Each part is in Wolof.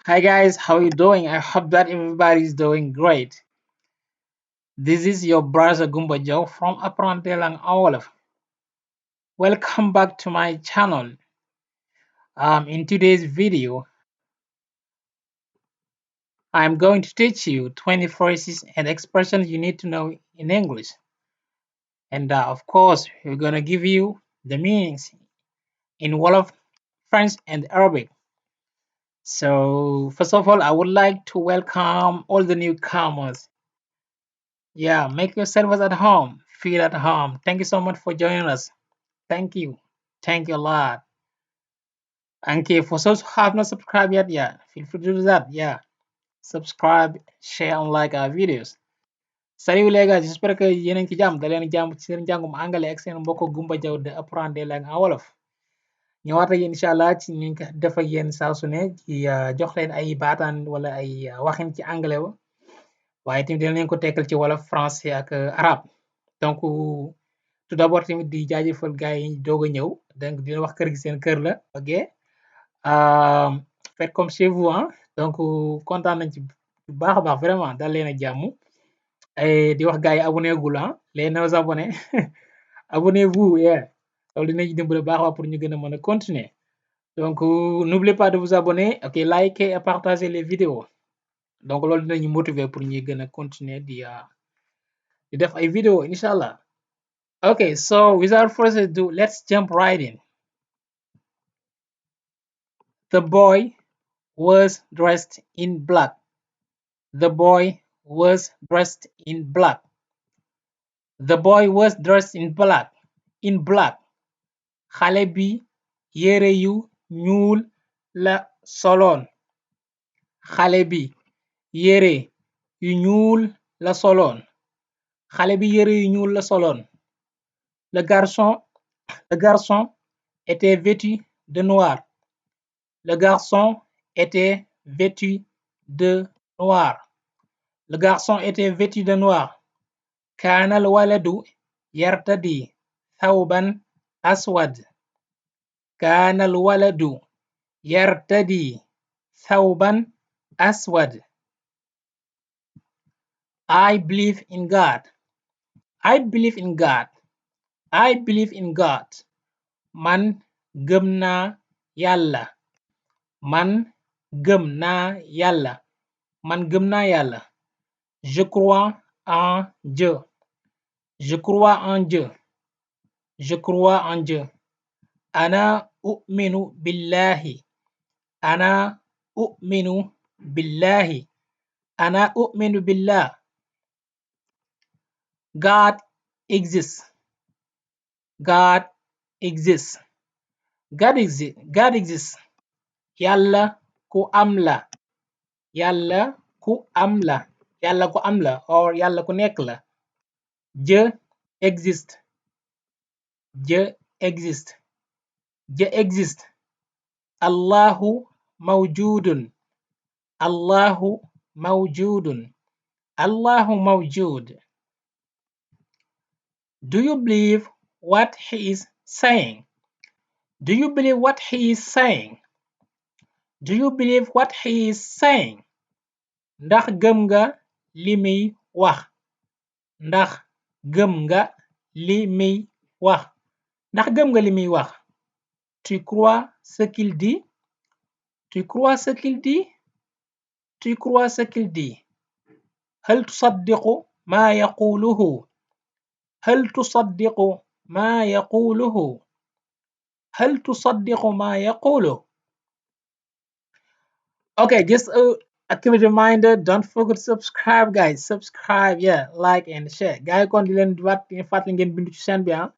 Hi guys, how you doing? I hope that everybody is doing great. This is your brother Gumba Joe from Apprendre Langues Wolof. Welcome back to my channel. In today's video, I'm going to teach you 20 phrases and expressions you need to know in English. And of course, we're gonna give you the meanings in Wolof, French, and Arabic. So first of all, I would like to welcome all the newcomers. Yeah, make yourselves at home. Feel at home. Thank you so much for joining us. Thank you. Thank you a lot. And okay, for those who have not subscribed yet, yeah, feel free to do that. Yeah, subscribe, share, and like our videos. Salut les gars, j'espère que yéen a ngi ci jàmm da leen jàmm ci seen njàngum angale ak seen mbokk Gumba Jaw de apprendre langue en wolof. ñëwaat ak yéen incha allah ci ñu ko def ak yéen saa su ne ci jox leen ay baataan wala ay waxin ci anglais wa waaye tamit dina leen ko tekkal ci wolof français ak arabe. Donc tout d'abord tamit di jaajëfal gars yi doog a ñëw donc dina wax kër gi seen kër la ok faites comme chez vous hein donc kontaan nañ ci bu baax a baax vraiment dal leen a jàmm et di wax gars yi abonné gul ah les nouveaux abonnés abonnez-vous yeah loolu dinañ dimbale baax a baax pour ñu gën a mën a continuer donc n'oubliez pas de vous abonner ok liker et partager les vidéos donc loolu dinañu motiver pour ñuy gën a continuer di def ay vidéos incha allah. Okay, so without further ado, let's jump right in. The boy was dressed in black. The boy was dressed in black. The boy was dressed in black. In black. Xale bi yére yu ñuul la soloon. Xale bi yére yu ñuul la soloon. Xale bi yére yu ñuul la soloon. Le garçon était vêtu de noir. Le garçon était vêtu de noir. Le garçon était vêtu de noir. كان الولد يرتدي ثوبا أسود. كان الولد يرتدي ثوبا أسود. I believe in God. I believe in God. I believe in God. Man gëm naa Yàlla. Man gëm naa Yàlla. Man gëm naa Yàlla. Je crois en Dieu. Je crois en Dieu. Je crois en Dieu. أنا أؤمن بالله. أنا أؤمن بالله. أنا أؤمن بالله. God exists. God exists. God exists. God exists. Yàlla ku am la. Yàlla ku am la. Yàlla ku am la or Yàlla ku nekk la. Dieu existe. Dieu existe. Dieu existe. Allahu mawjudun. Allahu mawjudun. Allahu mawjud. Do you believe what he is saying? Do you believe what he is saying? Do you believe what he is saying? Ndax gëm nga li muy wax? Ndax gëm nga li muy wax? Ndax gëm nga li muy wax? Tu crois ce qu'il dit? Tu crois ce qu'il dit? Tu crois ce qu'il dit? هل تصدق ما يقوله؟ هل تصدق ما يقوله؟ هل تصدق ما يقوله؟ Okay, just a quick reminder, don't forget to subscribe guys. Subscribe, yeah, like and share. Gars yi kon di leen wat fàttali ngeen bindu ci chaîne bi ah.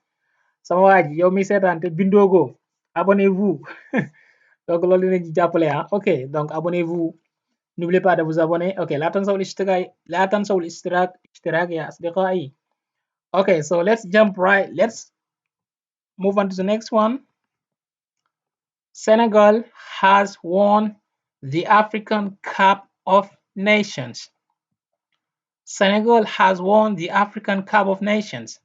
Sama waa ji yow mi seetaan te bindoogo abonnez-vous. Donc loolu dinañ ci jàppale ah. Ok, donc abonnez-vous. N'oubliez pas de vous abonner. Ok, لا تنسوا الاشتراك. لا تنسوا الاشتراك يا أصدقائي. Okay, so let's jump right. Let's move on to the next one. Senegal has won the African Cup of Nations. Senegal has won the African Cup of Nations.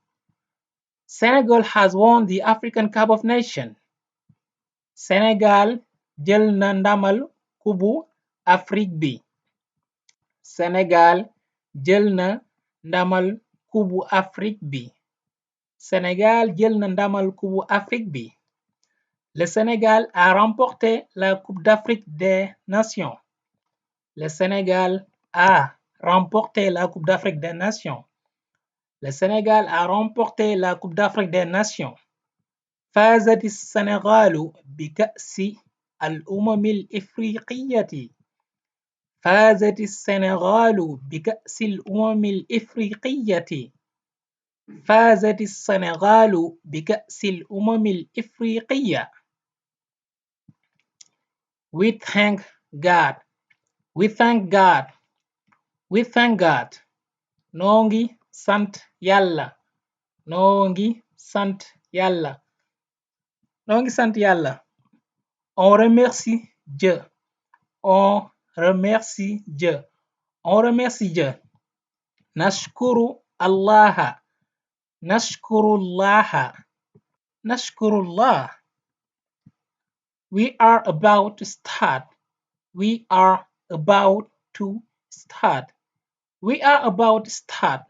Senegal has won the African Cup of Nations. Senegal jël na ndamal kubu Afrique bi. Sénégal jël na ndamal kubu Afrique bi. Sénégal jël na ndamal kubu Afrique bi. Le Sénégal a remporté la Coupe d'Afrique des Nations. Le Sénégal a remporté la Coupe d'Afrique des Nations. Le Sénégal a remporté la Coupe d'Afrique des Nations. فازت السنغال بكأس الأمم الإفريقية. فازت السنغال بكأس الأمم الإفريقية. فازت السنغال بكأس الأمم الإفريقية. We thank God. We thank God. We thank God. Noo ngi sant Yàlla. Noo ngi sant Yàlla. Noo ngi sant Yàlla. On remercie Dieu. On remercie Dieu. On remercie Dieu. Nashkuru Allah. Nashkuru Allah. Nashkuru Allah. We are about to start. We are about to start. We are about to start.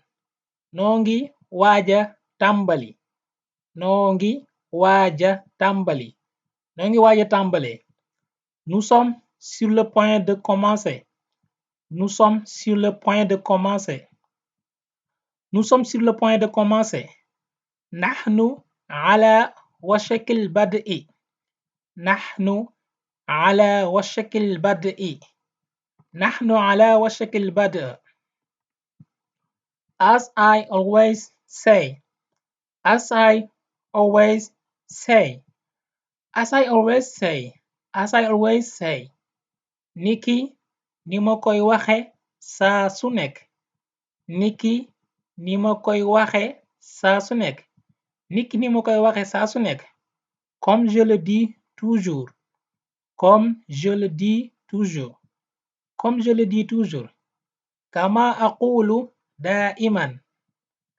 Noo ngi waaja tàmbali. Noo ngi waaja tàmbali. Noo ngi waaja tàmbali. Nous sommes sur le point de commencer. Nous sommes sur le point de commencer. Nous sommes sur le point de commencer. نحن على وشك البدء. نحن على وشك البدء. نحن على وشك البدء. As I always say. As I always say. As I always say. As I always say. Niki ni ma koy waxe saa su nekk. Niki ni ma koy waxe saa su nekk. Niki ni ma koy waxe saa su nekk. Comme je le dis toujours. Comme je le dis toujours. Comme je le dis toujours. كما أقول دائما.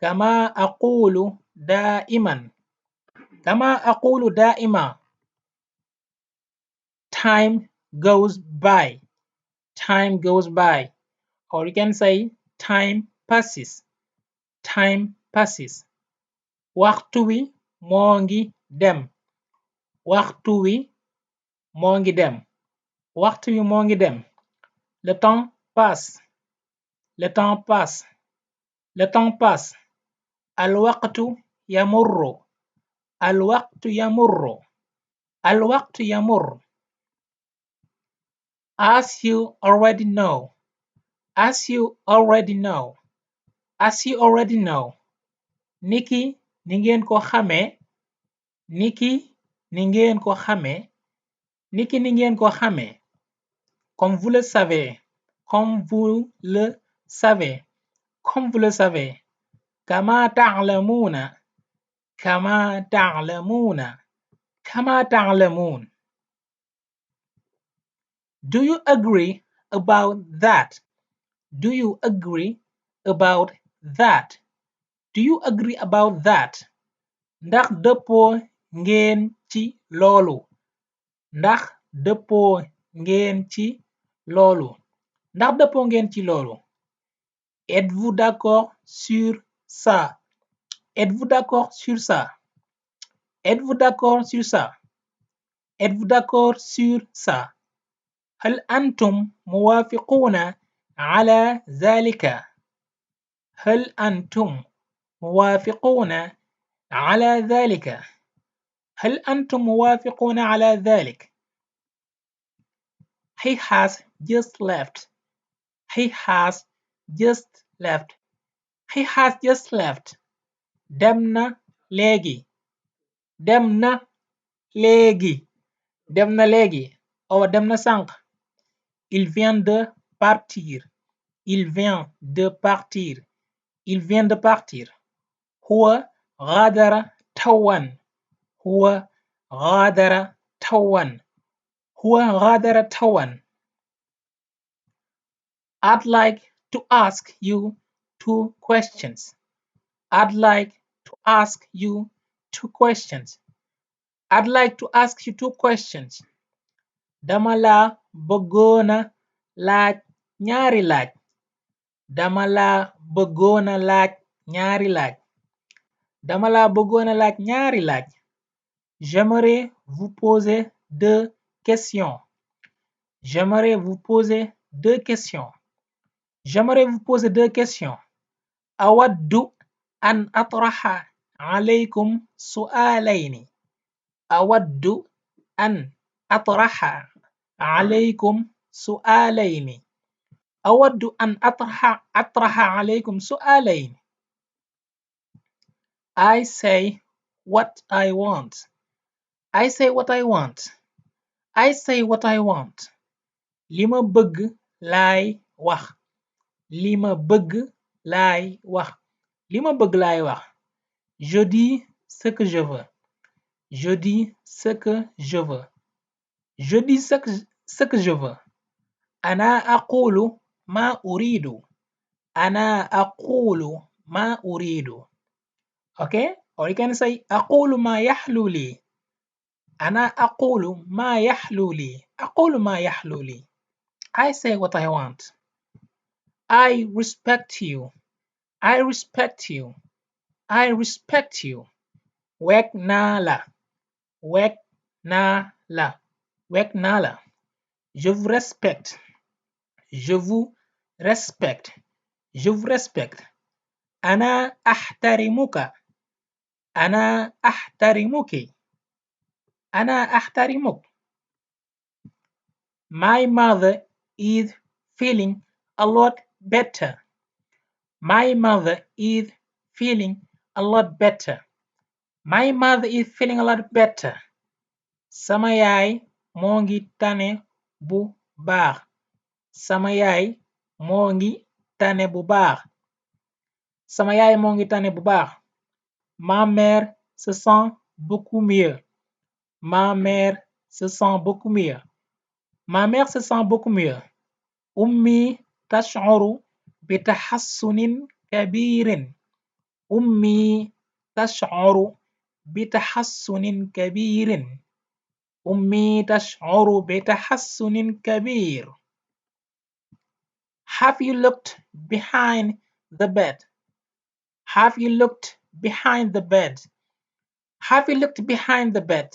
كما أقول دائما. كما أقول دائما. Time goes by. Time goes by. Or you can say time passes. Time passes. Waxtu wi moo ngi dem. Waxtu wi moo ngi dem. Waxtu wi moo ngi dem. Le temps passe. Le temps passe. Le temps passe. الوقت يمر. الوقت يمر. الوقت يمر. As you already know. As you already know. As you already know. Niki ni ngeen ko xamee. Niki ni ngeen ko xamee. Niki ni ngeen ko xamee. Comme vous le savez. Comme vous le savez. Comme vous le savez. كما تعلمون. كما تعلمون. كما تعلمون. Do you agree about that? Do you agree about that? Do you agree about that? Ndax dëppoo ngeen ci loolu? Ndax dëppoo ngeen ci loolu? Ndax dëppoo ngeen ci loolu? Êtes-vous d'accord sur ça? Êtes-vous d'accord sur ça? Êtes-vous d'accord sur ça? Êtes-vous d'accord sur ça? هل أنتم موافقون على ذلك؟ هل أنتم موافقون على ذلك؟ هل أنتم موافقون على ذلك؟ He has just left. He has just left. He has just left. Dem na léegi. Dem na léegi. Dem na léegi. Oh, dem na sànq. Il vient de partir. Il vient de partir. Il vient de partir. هو غادر توا. هو غادر توا. هو غادر توا. I'd like to ask you two questions. I'd like to ask you two questions. I'd like to ask you two questions. Dama la bëggoona laaj ñaari laaj. Dama la bëggoona laaj ñaari laaj. Dama la bëggoona laaj ñaari laaj. J'aimerais vous poser 2 questions. J'aimerais vous poser 2 questions. J'aimerais vous poser 2 questions. أود أن أطرح عليكم سؤالين. أود أن أطرح عليكم سؤالين. أود أن أطرح عليكم سؤالين. I say what I want. I say what I want. I say what I want. li ma bëgg laay wax. li ma bëgg laay wax. li ma bëgg laay wax. Je dis ce que je veux. Je dis ce que je veux. Je dis ce que je veux. أنا أقول ما أريد. أنا أقول ما أريد. Okay? Or you can say أقول ما يحلو لي. أنا أقول ما يحلو لي. أقول ما يحلو لي. I say what I want. I respect you. I respect you. I respect you. Wek naa la. Wek naa la. Wek naa la. Je vous respecte. Je vous respecte. Je vous respecte. أنا أحترمك. أنا أحترمك. أنا أحترمك. My mother is feeling a lot better. My mother is feeling a lot better. My mother is feeling a lot better. Sama yaay moo ngi tane bu baax. Sama yaay moo ngi tane bu baax. Sama yaay moo ngi tane bu baax. Ma mère se sent beaucoup mieux. Ma mère se sent beaucoup mieux. Ma mère se sent beaucoup mieux. أمي تشعر بتحسن كبير. أمي تشعر بتحسن كبير. أمي تشعر بتحسن كبير. Have you looked behind the bed? Have you looked behind the bed? Have you looked behind the bed?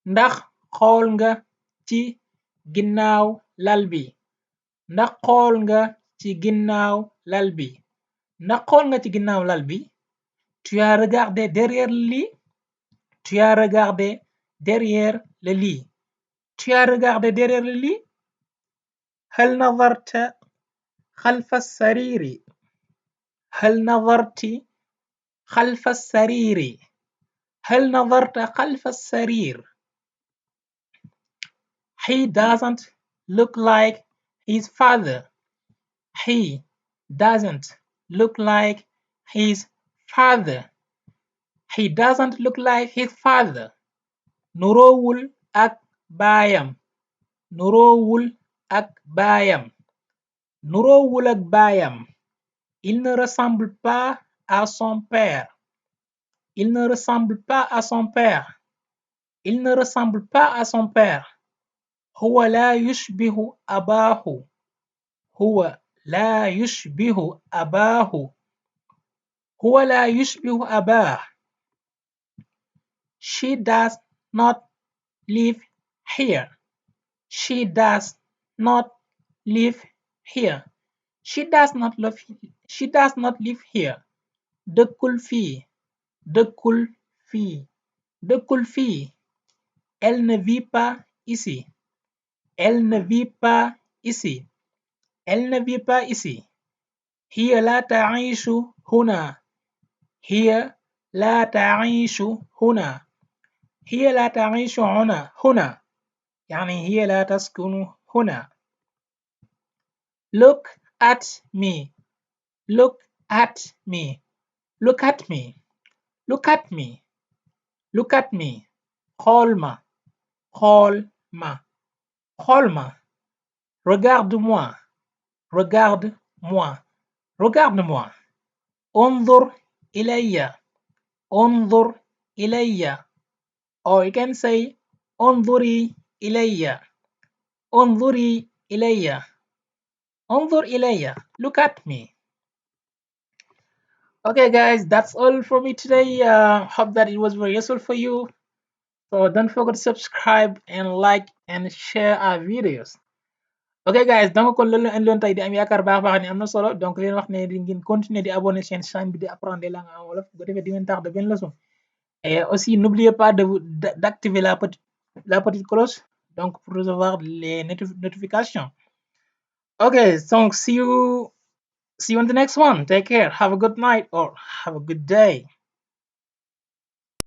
Ndax xool nga ci ginnaaw lal bi. Ndax xool nga ci ginnaaw lal bi. Ndax xool nga ci ginnaaw lal bi. Tu as regardé derrière le lit. Tu as regardé derrière le lit. Tu as regardé derrière le lit. هل نظرت خلف السرير. هل نظرت خلف السرير. هل نظرت خلف السرير. He doesn't look like his father. He doesn't look like his father. He doesn't look like his father. nuroowul ak baayam. nuroowul ak baayam. nuroowul ak baayam. Il ne ressemble pas à son père. Il ne ressemble pas à son père. Il ne ressemble pas à son père. هو لا يشبه أباه. هو لا يشبه أباه. هو لا يشبه أباه. She does not live here. She does not live here. She does not live. She does not live here. dëkkul fii. dëkkul fii. dëkkul fii. Elle ne vit pas ici. Elle ne vit pas ici. Elle ne vit pas ici. هي لا تعيش هنا. هي لا تعيش هنا. هي لا تعيش هنا. يعني هي لا تسكن هنا. Look at me. Look at me. Look at me. Look at me. Look at me. xool ma. xool ma. xool ma. Regarde-moi. Regarde-moi. Regarde-moi. انظر إلي. انظر إلي. Or you can say انظري إلي. انظري إلي. انظر إلي. Look at me. Okay, guys, that's all for me today. Hope that it was very useful for you. So don't forget to subscribe and like and share our videos. Ok guys, donc kon loolu la indiloon tey di am yaakaar baax baax ni am na solo donc leen wax ne di ngeen continuer di abonner seen chaîne bi di apprendre les langues en wolof bu ko defee di ngeen tax de benn leçon. Et aussi n'oubliez pas d'activer la petite cloche donc pour recevoir les notifications. Okay, so see you on the next one. Take care. Have a good night or have a good day.